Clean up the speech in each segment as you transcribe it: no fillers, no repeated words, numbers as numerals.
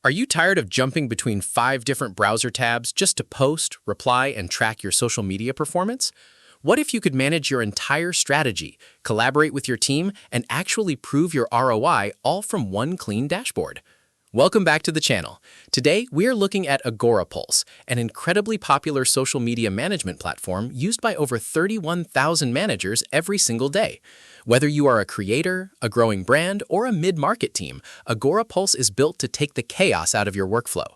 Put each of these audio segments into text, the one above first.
Are you tired of jumping between 5 different browser tabs just to post, reply, and track your social media performance? What if you could manage your entire strategy, collaborate with your team, and actually prove your ROI all from one clean dashboard? Welcome back to the channel. Today, we are looking at Agorapulse, an incredibly popular social media management platform used by over 31,000 managers every single day. Whether you are a creator, a growing brand, or a mid-market team, Agorapulse is built to take the chaos out of your workflow.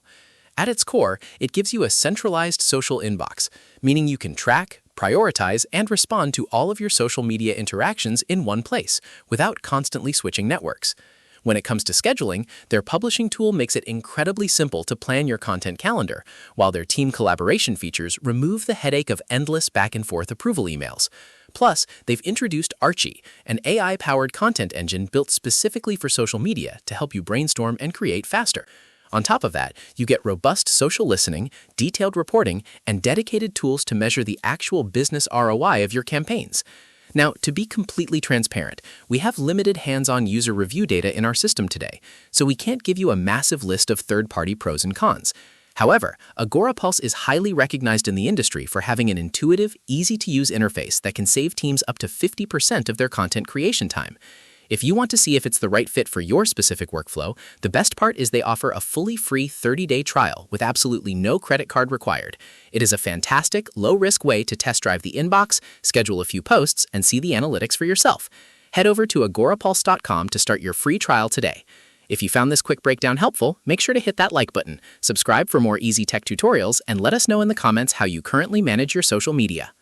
At its core, it gives you a centralized social inbox, meaning you can track, prioritize, and respond to all of your social media interactions in one place, without constantly switching networks. When it comes to scheduling, their publishing tool makes it incredibly simple to plan your content calendar, while their team collaboration features remove the headache of endless back-and-forth approval emails. Plus, they've introduced Archie, an AI-powered content engine built specifically for social media to help you brainstorm and create faster. On top of that, you get robust social listening, detailed reporting, and dedicated tools to measure the actual business ROI of your campaigns. Now, to be completely transparent, we have limited hands-on user review data in our system today, so we can't give you a massive list of third-party pros and cons. However, Agorapulse is highly recognized in the industry for having an intuitive, easy-to-use interface that can save teams up to 50% of their content creation time. If you want to see if it's the right fit for your specific workflow, the best part is they offer a fully free 30-day trial with absolutely no credit card required. It is a fantastic, low-risk way to test drive the inbox, schedule a few posts, and see the analytics for yourself. Head over to agorapulse.com to start your free trial today. If you found this quick breakdown helpful, make sure to hit that like button, subscribe for more easy tech tutorials, and let us know in the comments how you currently manage your social media.